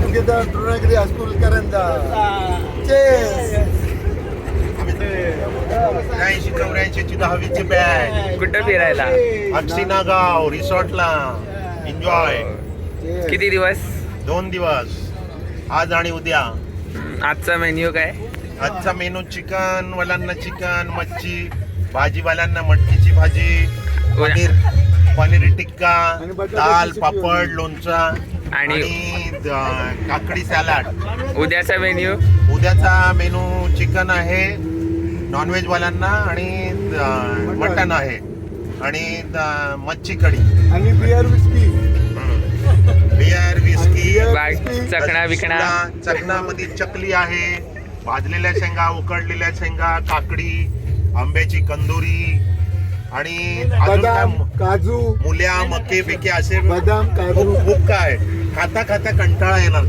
Together Dronagiri high school करंजा. Chess. 83-84 10वीची batch. कुठं फिरायला? अक्षिना गाव रिसॉर्टला. एन्जॉय. किती दिवस? 2 दिवस, आज आणि उद्या. आजचा मेन्यू काय? आजचा मेनू चिकन वाल्यांना चिकन, मच्छी, भाजीवाल्यांना मटकीची भाजी, पनीर टिक्का, दाल, पापड, लोणचा आणि काकडी सॅलड. उद्याचा मेन्यू? उद्याचा मेनू चिकन आहे नॉनव्हेज वाल्यांना आणि मटन आहे आणि मच्छी कढी आणि बिअर विस्की. Beer whisky. चकणा बिकणा. चकणामध्ये चकली आहे, भाजलेल्या शेंगा, उकडलेल्या शेंगा, काकडी, आंब्याची कंदोरी आणि बदाम, काजू, मुल्या, मके बिके असे बदाम, काजू. खूप काय खाता खाता कंटाळा येणार.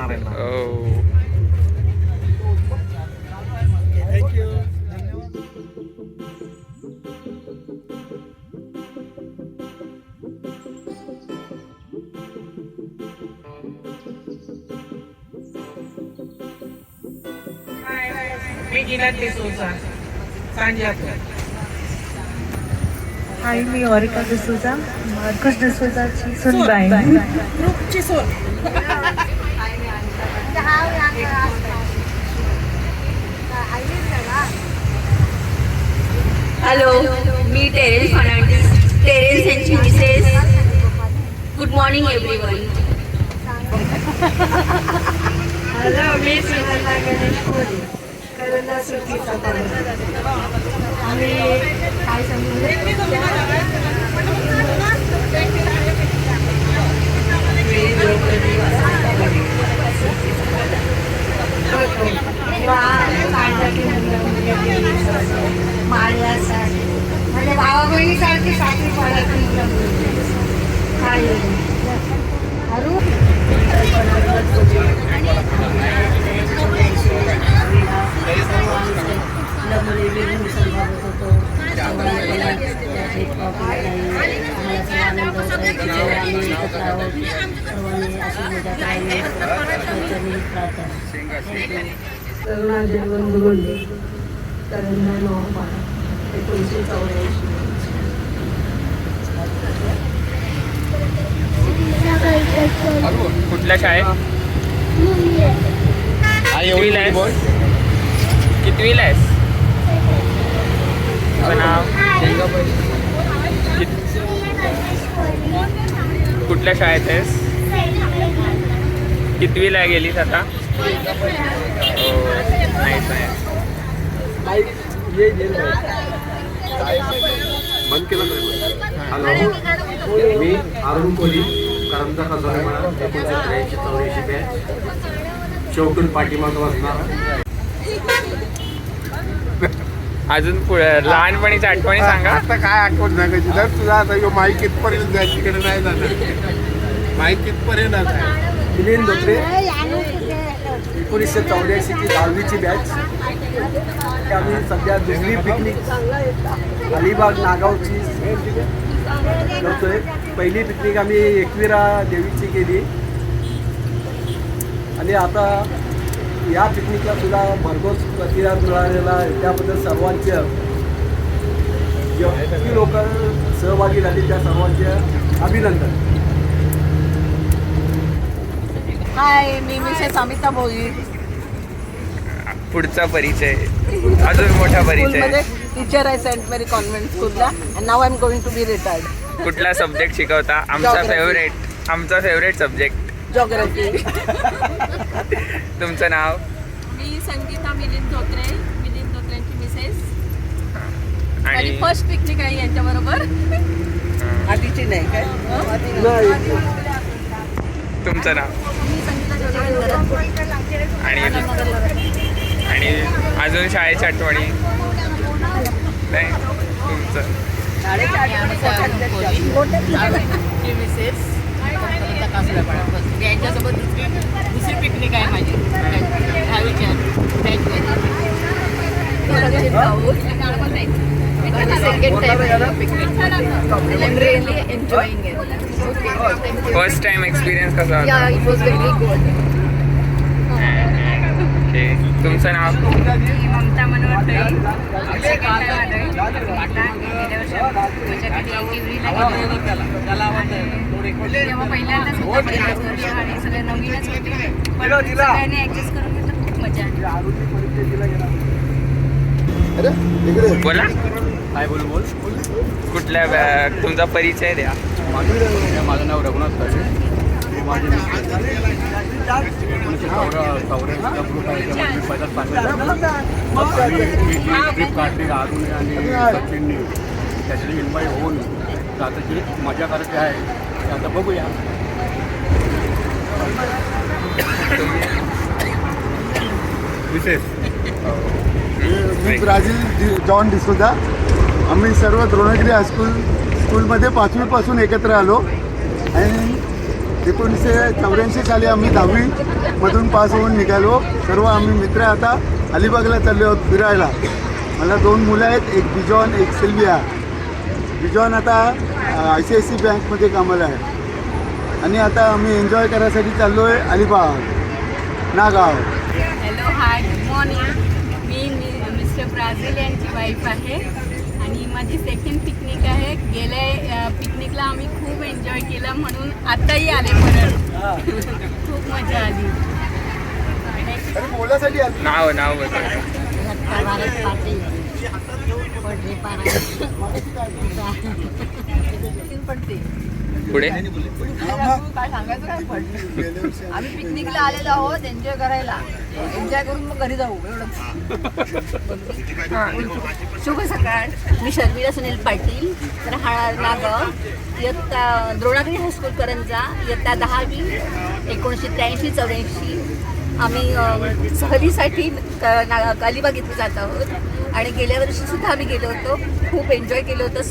आहे ना. हाय, मी ओरिका डिसूजा, मार्कस डिसूजाची सूनबाई. हॅलो, मी टेरेन्स फर्नांडिस, टेरेन्स यांची Mrs. Good morning everyone. Hello, मी सुनंदा गणेश कोळी, करंजा सुट्टीचा आम्ही काय माळ्यासाठी म्हणजे भावा बहिणीसारखी साखरी पडायची करुणा जगवंत गुंडे, करंजा नवापाडा, 1984. कुठल्या शाळेत? कितवीला आहेस? कितवीला आहेस? तुझं नाव? कुठल्या शाळेत आहेस? कितवीला गेलीस आता? Nice nice. बंद केलं. हॅलो, मी अरुण कोहली, करंजा खजोलीमाळा, 1983-84 बॅच, शेवटून पाठीमागं बसणार. अजून लहानपणीची आठवणी सांगा. आता काय आठवण सांगायची? जर तुझा आता माईक इथपर्यंत जायची, तिकडे नाही जाणार. माईक इथपर्यंत आहे. मिलिंद धोत्रे, 1984ची 10वीची बॅच. आम्ही सध्या दुसरी पिकनिक अलिबाग नागावची करतोय. पहिली पिकनिक आम्ही एकविरा देवीची केली आणि आता या पिकनिकला सुद्धा भरघोस प्रतिसाद मिळालेला आहे. त्याबद्दल सर्वांचे जी लोक सहभागी झाली त्या सर्वांचे अभिनंदन. हाय, मी मिसेस अमिता भोई. पुढचा परिचय, अजून मोठा परिचय. टीचर आहे सेंट मेरी कॉन्व्हेंट स्कूलला and now I am going to be retired. कुठला सब्जेक्ट शिकवता? आमचा फेवरेट सब्जेक्ट जॉग्राफी. तुमचं नाव? मी संगीता मिलिंद धोत्रेंची मिसेस. आणि फर्स्ट पिकनिक आहे यांच्याबरोबर. आधीची नाही काय? तुमचं नाव? आणि अजून शाळेच्या आठवणी? नाही, तुमचं? मिसेस यांच्यासोबत दुसरी पिकनिक आहे माझी 10वीच्या. second time I'm really enjoying it. First time experience कसा होता? Yeah, it was very good. Okay, तुमचं नाव? ममता मनोहर तळे सेकंड टाइम आलोय गेल्या वर्षी माझ्याकडे एव्हरीला गेलो तेव्हा पहिल्यांदाच होतं पहिल्याच आणि सगळे नवीनच होते पण सगळ्यांनी ॲडजस्ट करून घेतलं. खूप मजा आली. अरे इकडे बोला. काय बोल कुठल्या तुमचा परिचय द्या. माझं नाव रघुनाथ तळे. माझे 1984चा ग्रुप आहे तेव्हा मी पहिला सांगितलं ट्रिप काढली अरुण आणि सचिननी त्याच्यात इन्व्हाईट होऊन तर आता जी मजा करायची आहे ते आता बघूया. विशेष मी ब्राझील जॉन डिसोजा. आम्ही सर्व द्रोणगिरी स्कूलमध्ये 5वीपासून एकत्र आलो आणि 1984 साली आम्ही 10वीमधून पास होऊन निघालो. सर्व आम्ही मित्र आता अलिबागला चाललो आहोत फिरायला. मला 2 मुलं आहेत, एक बिजॉन एक सिल्विया. बिजॉन आता ICICI बँकमध्ये कामाला आहे आणि आता आम्ही एन्जॉय करायसाठी चाललो आहे Alibag Nagaon. Hello hi good morning. मी मिस्टर ब्राझील यांची वाईफ आहे आणि माझी सेकंड पिकनिक आहे. गेल्या पिकनिकला आम्ही खूप एन्जॉय केलं म्हणून आत्ताही आले परत. खूप मजा आली. अरे बोलासाठी आली. नाव बघा. पुढे काय सांगायचं काय पडली. आम्ही पिकनिकला आलेलो आहोत एन्जॉय करायला. एन्जॉय करून मग घरी जाऊ एवढंच. शुभ सकाळ. मी शर्मिला सुनील पाटील. तर हा नागाव इयत्ता द्रोणागिरी हायस्कूल करंजा इयत्ता 10वी 1983-84 आम्ही सहलीसाठी अलिबाग इथे जात आहोत आणि गेल्या वर्षीसुद्धा आम्ही गेलो होतो. खूप एन्जॉय केलं होतं.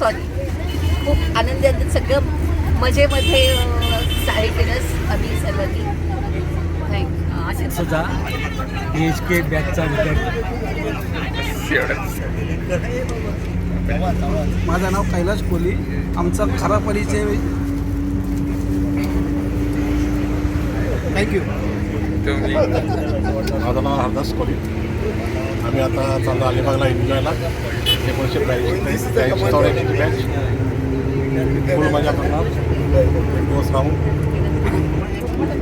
खूप आनंदी सगळं मजेमध्ये हे केलं आम्ही सर्वांनी. थँक्यू. सुद्धा DHK बॅचचा विद्यार्थी. माझं नाव कैलास कोहली. आमचा खरा परिचय थँक्यू. तुम्ही माझं नाव हरदास कोली. आम्ही आता चाललो अलिबागला एन्जॉयला. 1984 बॅच फुल मजा करणार. एक दिवस राहून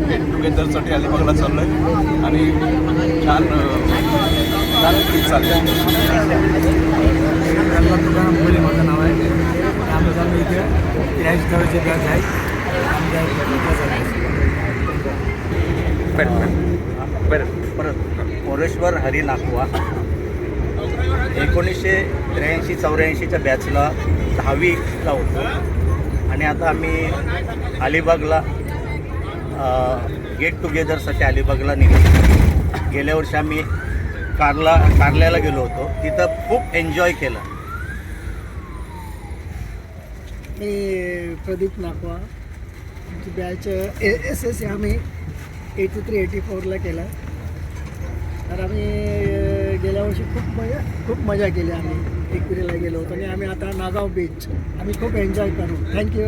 गेट टुगेदरसाठी अलिबागला चाललो आहे आणि छान ट्रिप चालली आहे. मुली माझं नाव आहे. आमचं आम्ही इथे जवळचे बॅच आहे. परत मोरेश्वर हरी नाकवा 1983-84च्या बॅचला 10वीला होतो आणि आता आम्ही अलिबागला गेट टुगेदरसाठी अलिबागला निघालो. गेल्या वर्षी आम्ही कारल्याला गेलो होतो. तिथं खूप एन्जॉय केलं. मी प्रदीप नाकवा. आमची बॅच SS आम्ही 83-84ला केला. तर आम्ही गेल्या वर्षी खूप मजा केली. आम्ही एकविरीला गेलो होतो आणि आम्ही आता नागाव बीच आम्ही खूप एन्जॉय करू. थँक्यू.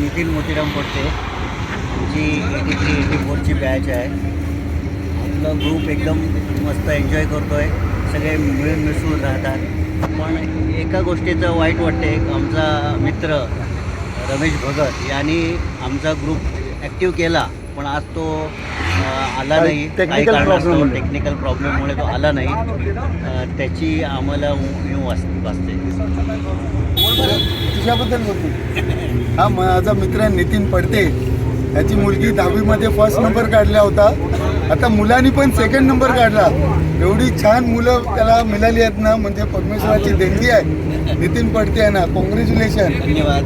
नितीन मोतीराम पडते. आमची 83-84ची बॅच आहे. आपला ग्रुप एकदम मस्त एन्जॉय करतो आहे. सगळे मिळून मिसळून राहतात. पण एका गोष्टीचं वाईट वाटते. आमचा मित्र रमेश भगत यांनी आमचा ग्रुप ॲक्टिव्ह केला पण आज तो आला नाही. काही कारणास्तव टेक्निकल प्रॉब्लेममुळे तो आला नाही. त्याची आम्हाला वाचते. तुझ्याबद्दल बोलतो. हा माझा मित्र नितीन पडते. त्याची मुलगी 10वीमध्ये फर्स्ट नंबर काढला होता. आता मुलांनी पण सेकंड नंबर काढला. एवढी छान मुलं त्याला मिळाली आहेत ना, म्हणजे परमेश्वराची देणगी आहे. नितीन पडते आहे ना. कॉंग्रॅच्युलेशन. धन्यवाद.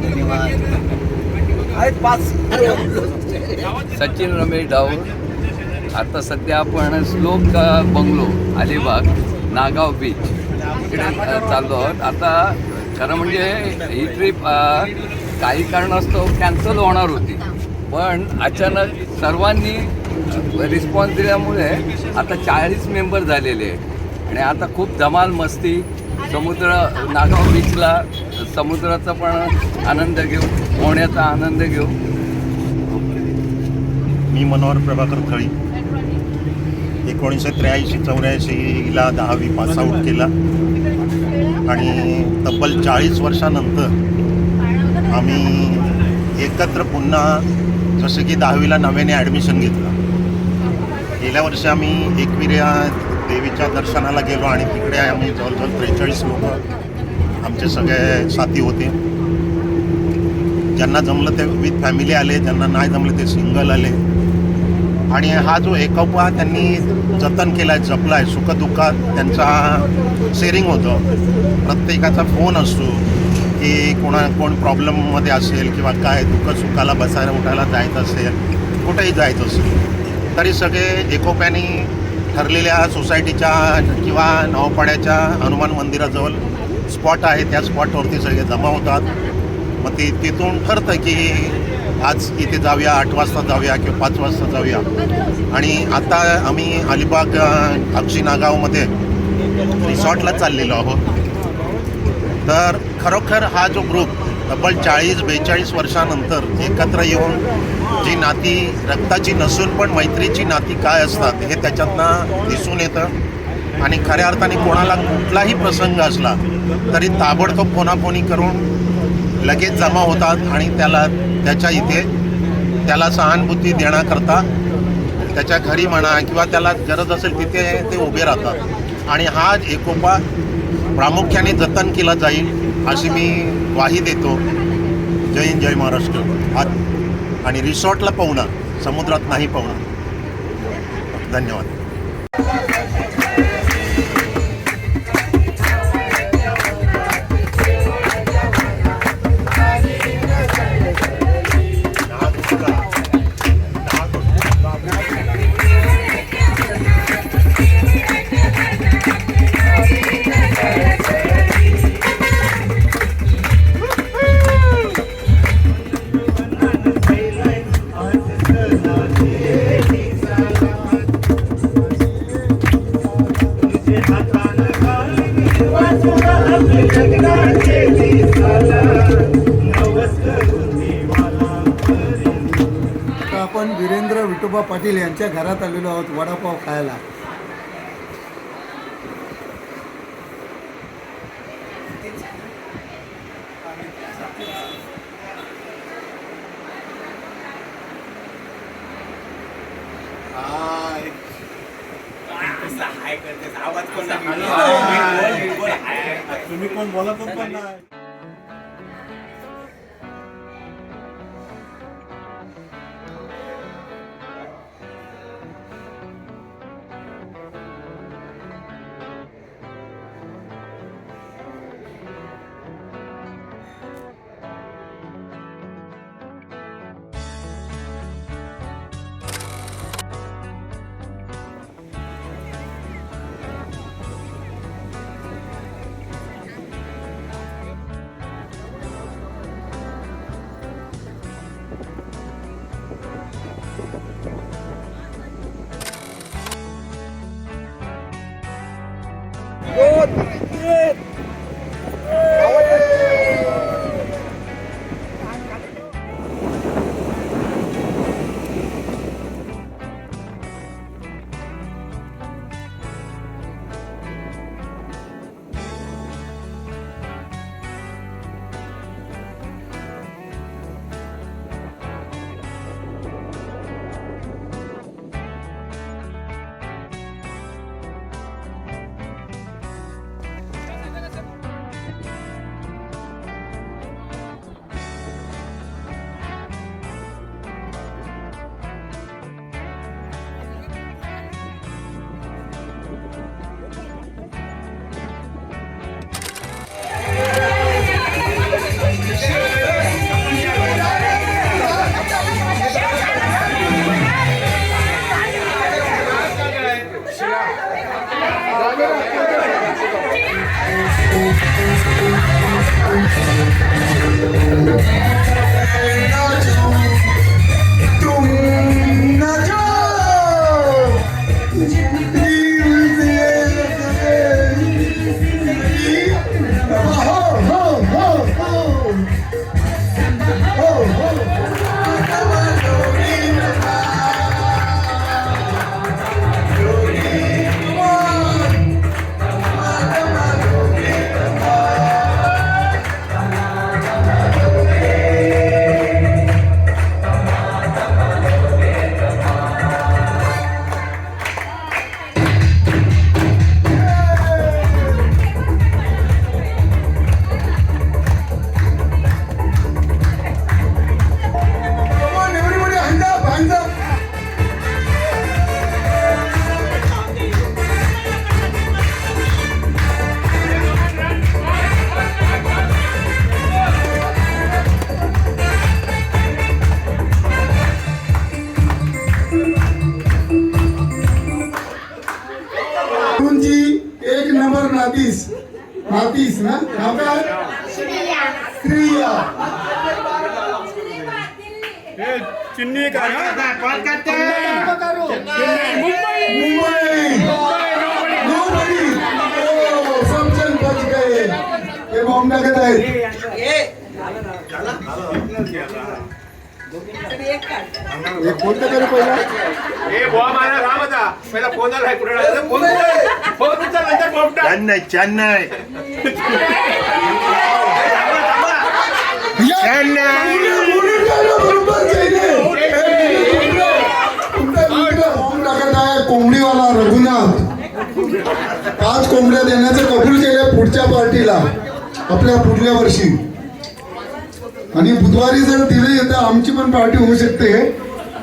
आहेत 5. सचिन रमेश डाऊर. आता सध्या आपण श्लोक बंगलो अलिबाग नागाव बीच इकडे चाललो आहोत. आता खरं म्हणजे ही ट्रिप काही कारणास्तव कॅन्सल होणार होती पण अचानक सर्वांनी रिस्पॉन्स दिल्यामुळे आता 40 मेंबर झालेले आहेत आणि आता खूप धमाल मस्ती समुद्र नागाव बीचला समुद्राचा पण आनंद घेऊ, पोहण्याचा आनंद घेऊ. मी मनोहर प्रभाकर थळी 1983-84ला 10वी पास आऊट केला आणि तब्बल 40 वर्षानंतर आम्ही एकत्र पुन्हा जसं की 10वीला नव्याने ॲडमिशन घेतलं. गेल्या वर्षी आम्ही एकविरा देवीच्या दर्शनाला गेलो आणि तिकडे आम्ही जवळजवळ 43 लोक आमचे सगळे साथी होते. ज्यांना जमलं ते विथ फॅमिली आले, ज्यांना नाही जमलं ते सिंगल आले. आणि हा जो एकोपा त्यांनी जतन केला आहे, जपला आहे, सुखदुःखात त्यांचा शेअरिंग होतं. प्रत्येकाचा फोन असतो की कोण प्रॉब्लेममध्ये असेल किंवा काय दुःखसुखाला बसायला उठायला जायचं असेल, कुठेही जायचं असेल तरी सगळे एकोप्याने ठरलेल्या सोसायटीच्या किंवा नवपाड्याच्या हनुमान मंदिराजवळ स्पॉट आहे, त्या स्पॉटवरती सगळे जमा होतात. मग तिथून ठरतं की आज इथे जाऊया, 8 वाजता जाऊया किंवा 5 वाजता जाऊया. आणि आता आम्ही अलिबाग अक्षी नागावमध्ये रिसॉर्टला चाललेलो आहोत. तर खरोखर हा जो ग्रुप तब्बल 40-42 वर्षानंतर एकत्र येऊन जी नाती रक्ताची नसून पण मैत्रीची नाती काय असतात हे त्याच्यातनं दिसून येतं. आणि खऱ्या अर्थाने कोणाला कुठलाही प्रसंग असला तरी ताबडतोब फोनाफोनी करून लगेच जमा होतात आणि त्याच्या इथे त्याला सहानुभूती देण्याकरता त्याच्या घरी म्हणा किंवा त्याला गरज असेल तिथे ते उभे राहतात. आणि हा एकोपा प्रामुख्याने जतन केला जाईल अशी मी ग्वाही देतो. जय हिंद, जय महाराष्ट्र. आणि रिसॉर्टला पोहणं, समुद्रात नाही पोहणं. धन्यवाद. आपण वीरेंद्र विठोबा पाटील यांच्या घरात आलेलो आहोत वडापाव खायला. तुम्ही कोण बोलतच पण नाही. Come on, everybody, hands up, hands up. तुमची एक नंबर नातीस ना नाव काय श्रिया चिन्नी का मुंबई Nobody. Oh, सब जण बच गए हे बॉम्ब टाकत आहेत हे कोणतं तरी पहिला चेन्नई कोंबडीवाला रघुनाथ 5 कोंबड्या देण्याचं कबूल केले पुढच्या पार्टीला आपल्या पुढल्या वर्षी आणि बुधवारी जर दिले तर आमची पण पार्टी होऊ शकते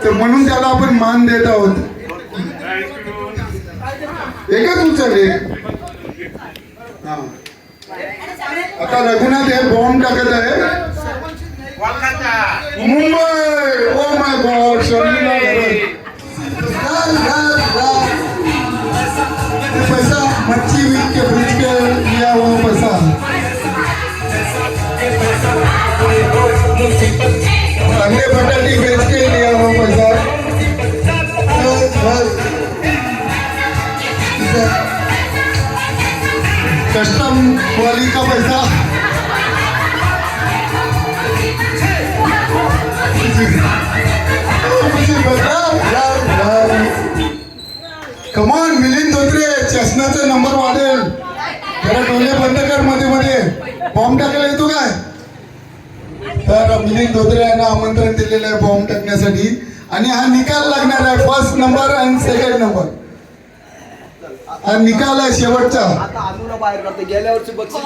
तर म्हणून त्याला आपण मान देत आहोत एकच उचल एक आता रघुनाथ हे बॉम्ब टाकत आहे Mumbai oh my God Sharmila पैसा मच्छी वीक के फ्रिज के लिया वो पैसा अंडे बटाटी बेच के लिया वो पैसा कस्टम वाली का पैसा कमान मिलिंद धोत्रे चष्म्याचा नंबर वाढेल जरा डोळे बंद कर मध्ये मध्ये बॉम्ब टाकायला येतो काय तर मिलिंद धोत्रे यांना आमंत्रण दिलेलं आहे बॉम्ब टाकण्यासाठी आणि हा निकाल लागणार आहे फर्स्ट नंबर आणि सेकंड नंबर हा निकाल आहे शेवटचा गेल्या वर्षी बक्षीस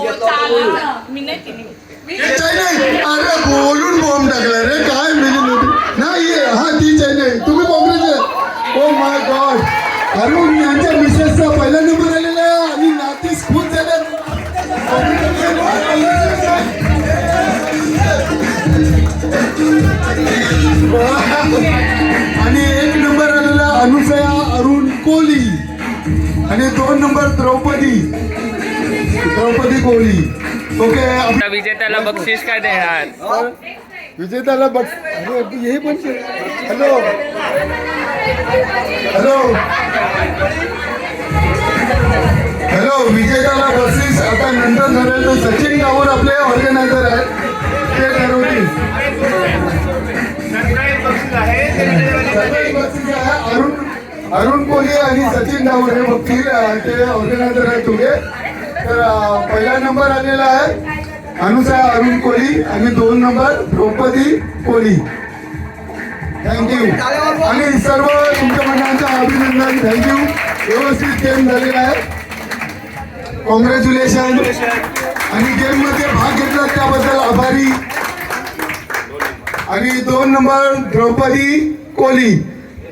अरे बोलून बॉम्ब टाकला रे काय मिलिंद धोत्रे नाही हा तीच आहे नाही तुम्ही Congress oh my God Arun यांच्या मिसेसचा पहिला नंबर आलेला आहे आणि नातीस खूप झाले आणि 1 नंबर आलेला अनुसया अरुण कोहली आणि 2 नंबर द्रौपदी कोहली ओके आता विजेत्याला बक्षीस काय देणार विजेत्याला हे पण हॅलो विजेत्याला बक्षीस आता नंतर ठरेल तर सचिन गावूर आपले ऑर्गनायझर आहेत ते ठरवतील अरुण कोहली आणि सचिन गावूर हे बघतील ते ऑर्गनायझर आहेत तुझे तर पहिला नंबर आलेला आहे अनुसया अरुण कोहली आणि 2 नंबर द्रौपदी कोहली थँक्यू आणि सर्व तुमच्या मंडळांचं अभिनंदन थँक्यू व्यवस्थित गेम झालेला आहे कॉंग्रॅच्युलेशन आणि गेम मध्ये भाग घेतला त्याबद्दल आभारी आणि 2 नंबर द्रौपदी कोहली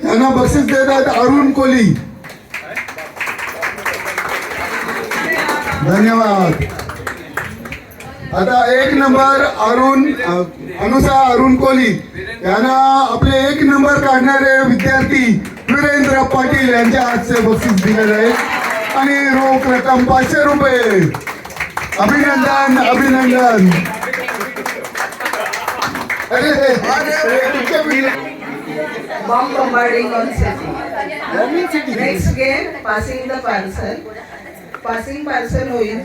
यांना बक्षीस देत आहेत अरुण कोहली धन्यवाद आता 1 नंबर अनुसया अरुण कोहली यांना आपले 1 नंबर काढणारे विद्यार्थी वीरेंद्र पाटील यांच्या हातचे बक्षीस दिलेले आहे आणि रोख रक्कम 500 रुपये अभिनंदन Bomb bombarding on city. Next game, passing the parcel. Passing parcel होईल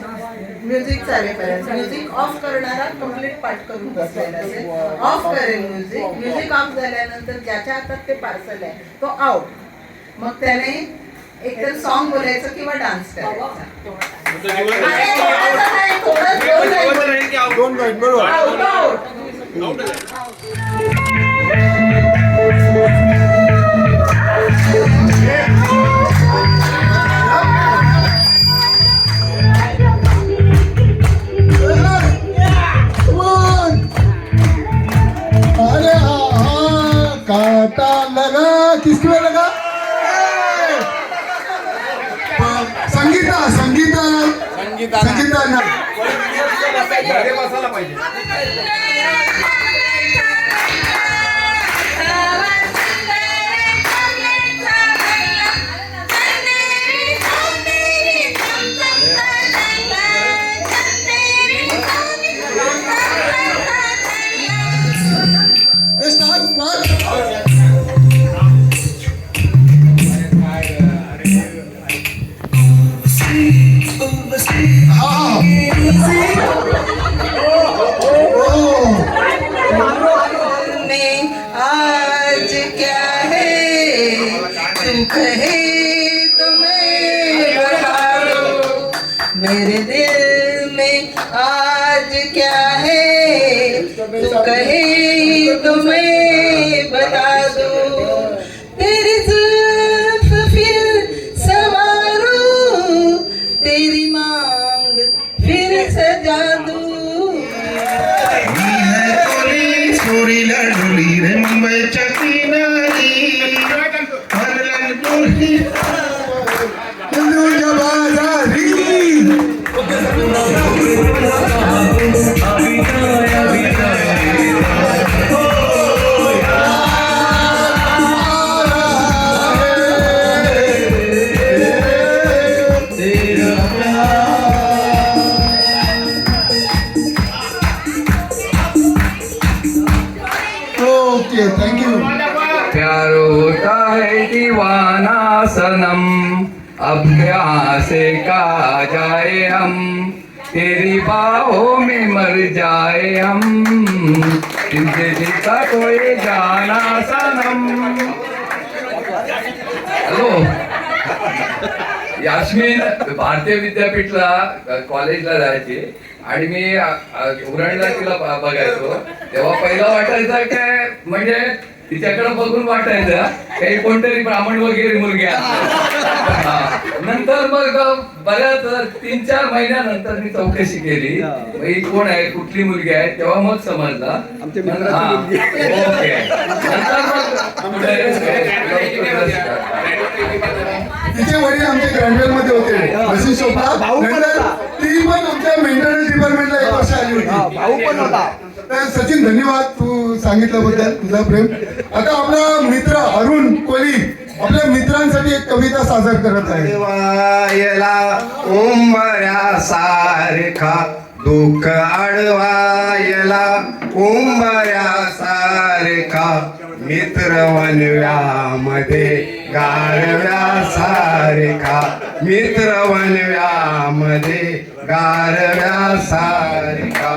म्युझिक चालेपर्यंत म्युझिक ऑफ करणारा कम्प्लीट पाठ करून बसलेला असेल. ऑफ करेल म्युझिक ऑफ झाल्यानंतर ज्याच्या हातात ते पार्सल आहे तो आउट. मग त्याने एकतर सॉन्ग बोलायचं किंवा डान्स करायचा. अरे, थोडंसं नाही, दोन गाईड बरोबर. आउट. अरे हाँ काटा लगा किसमें लगा? संगीता संगीता संगीता ना बसायला पाहिजे. आज क्या है तुम कहे तो मैं बता दूं. मेरे दिल में आज क्या है तुम कहे तो मैं बता दूं. तेरी जुल्फ फिर संवारूं, तेरी मांग फिर सजा दूं. चोरीला डोली रे मुंबईच्या किनारी हिंदूच्या बाजारी. Okay thank you. प्यार होता है दीवाना सनम, अब क्या से कहा जाए हम, तेरी बाहों में मर जाए हम, जिंदगी का कोई जाना सनम. हॅलो, यास्मिन भारतीय विद्यापीठला कॉलेजला जायची आणि मी उरणला तिला बघायचो तेव्हा पहिला वाटायचं काय म्हणजे तिच्याकडे बघून वाटायचं काही कोणतरी ब्राह्मण वगैरे मुलगी आहे. नंतर मग बऱ्याच 3-4 महिन्यानंतर मी चौकशी केली ही कोण आहे कुठली मुलगी आहे तेव्हा मग समजला. ओके. नंतर मग तिचे वडील आमच्या ग्रँडवेल मध्ये होते वशिष्ठ चोपडा. नंतर ती पण आमच्या मेंटेनन्स डिपार्टमेंटला 1 वर्ष आली होती. भाऊ पण होता. तर सचिन धन्यवाद तू सांगितल्याबद्दल तुझा प्रेम. आता आपला मित्र अरुण कोली आपल्या मित्रांसाठी एक कविता सादर करत आहे. वायला उंबऱ्या सारखा दुःख अडवायला उंबऱ्या सारखा मित्र वनव्यामध्ये गारव्या सारखा मित्र वनव्यामध्ये गारव्या सारखा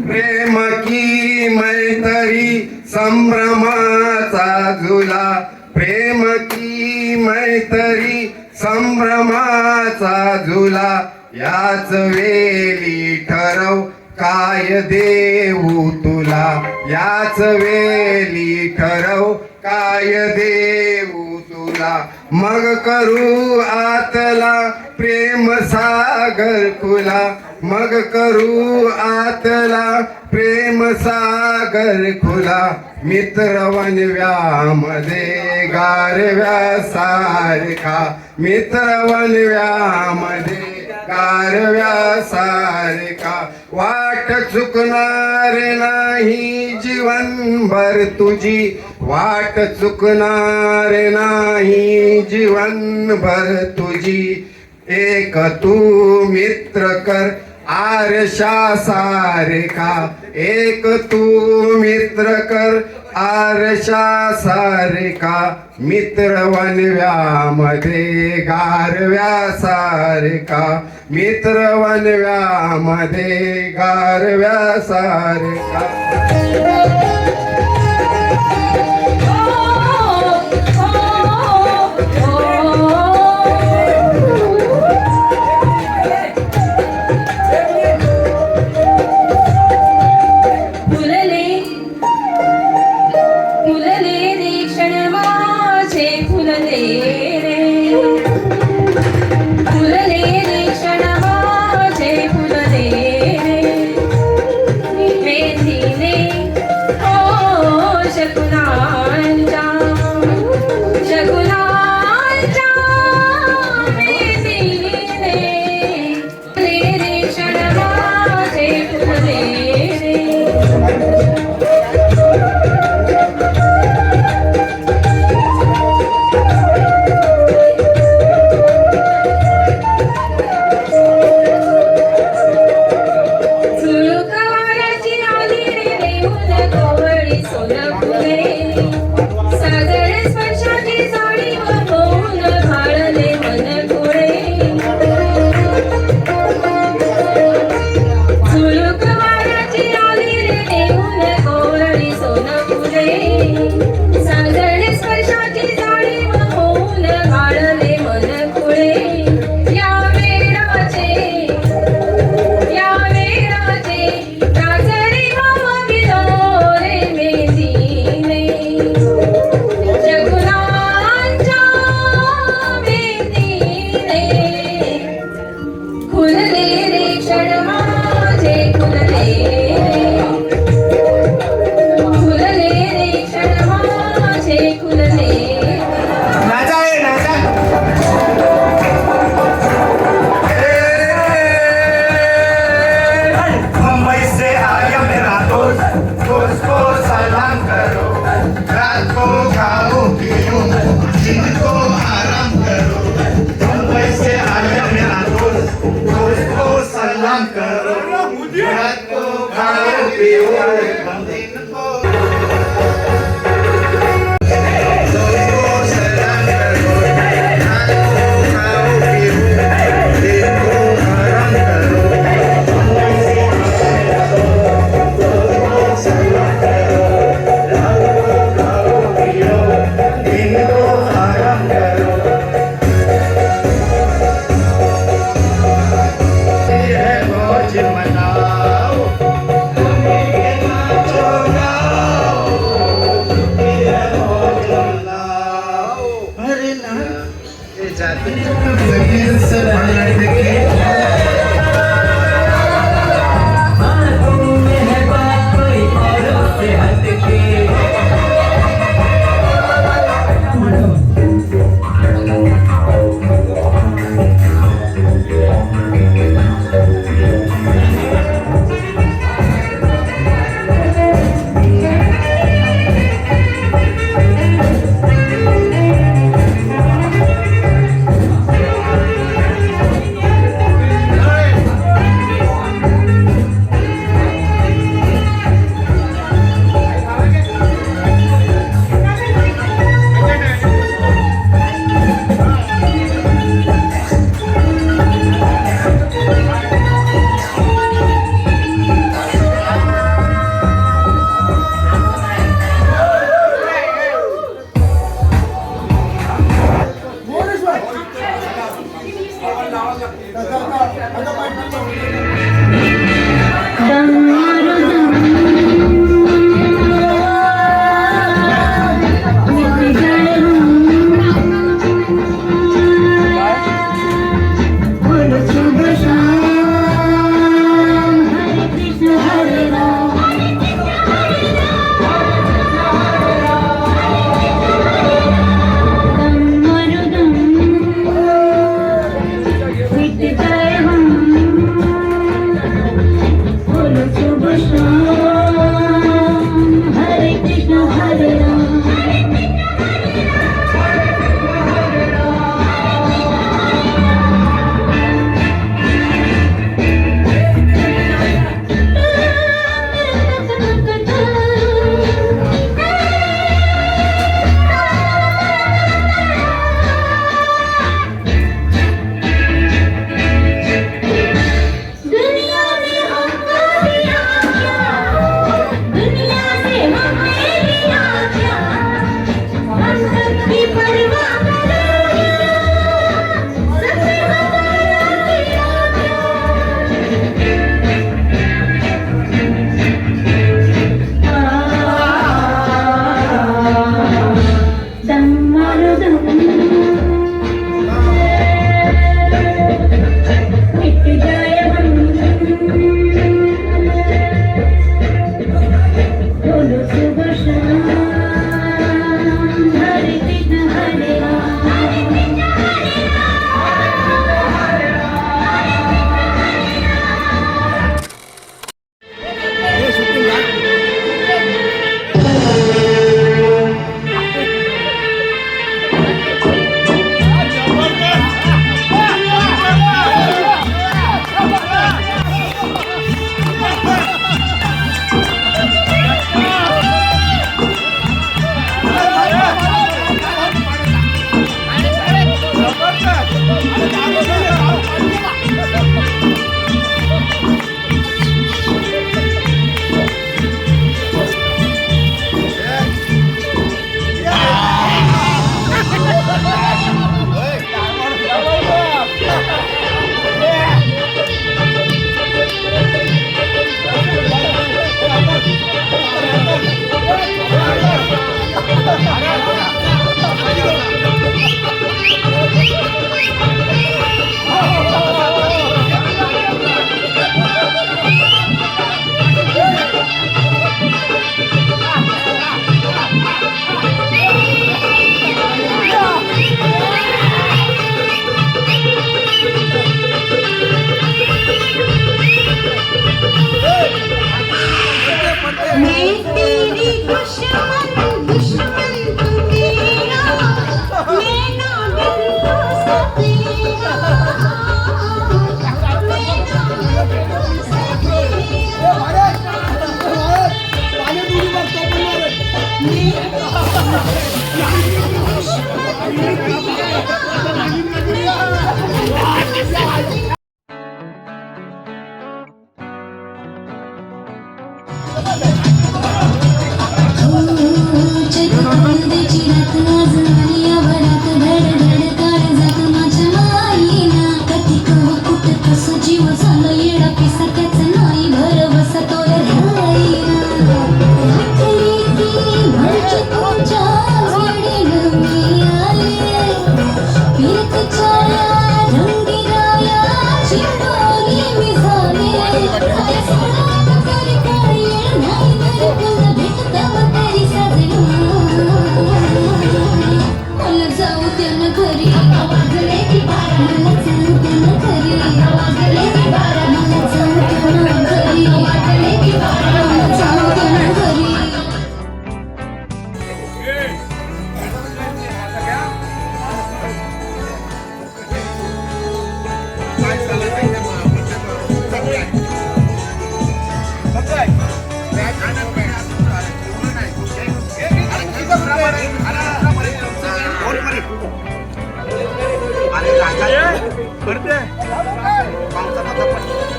प्रेम की मैत्री संभ्रमाचा झुला प्रेम की मैत्री संभ्रमाचा झुला याच वेळी ठरव काय देऊ तुला याच वेळी ठरव काय देऊ तुला मग करू आतला प्रेम सागर खुला मग करू आतला प्रेम सागर खुला मित्र वनव्यामध्ये गारव्या सारखा मित्र वनव्यामध्ये गारव्या सारखा वाट चुकणार नाही जीवनभर तुझी वाट चुकणार नाही जीवनभर तुझी एक तू मित्र कर आरशा सारखा एक तू मित्र कर आरशा सारिका मित्र वनव्यामध्ये गारव्या सारिका मित्र वनव्यामध्ये गारव्या सारिका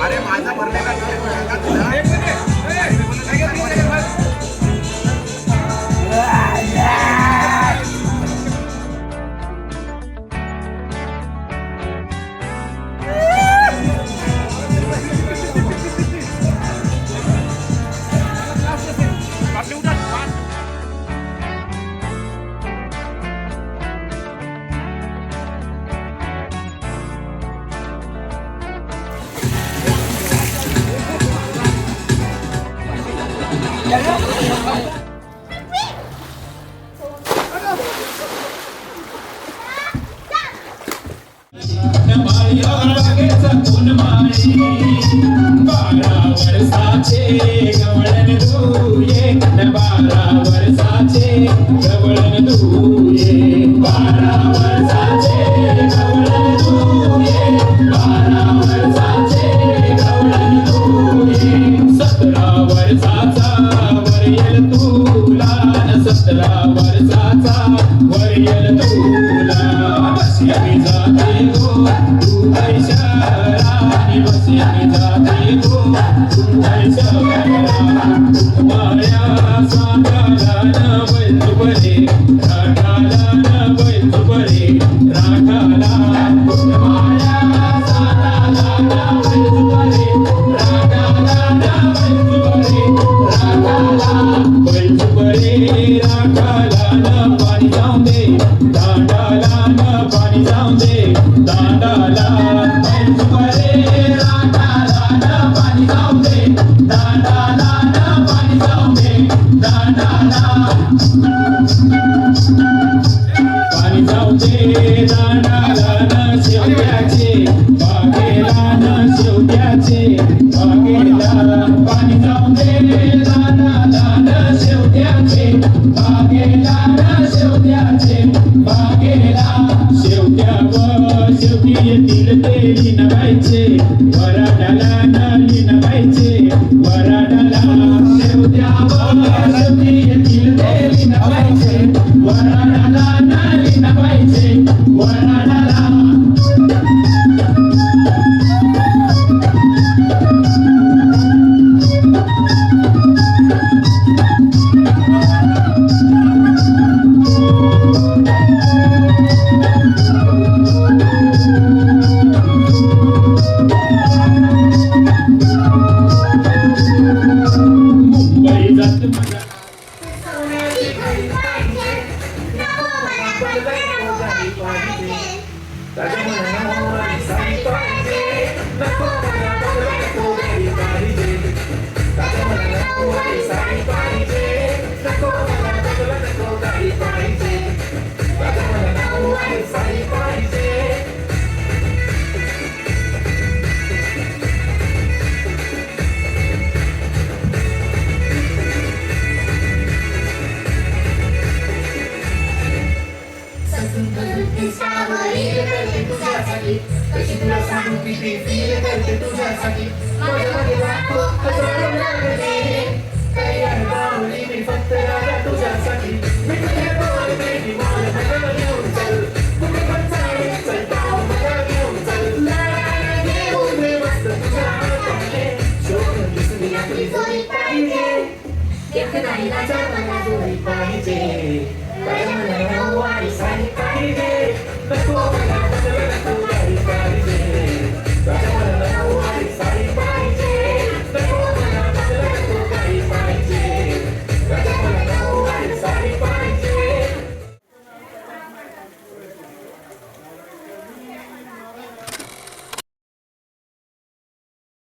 अरे माझा भरलेला त्याचं मला नऊवारी साडी पाहिजे, नको मला बंगला, नको गाडी पाहिजे. त्याचं मला नऊवारी साडी पाहिजे, नको मला बंगला, नको गाडी पाहिजे. त्याचं मला नऊवारी साडी पाहिजे. तुझ्यासाठी कशी तुला सांगू किती फील करते तुझ्यासाठी माझ्या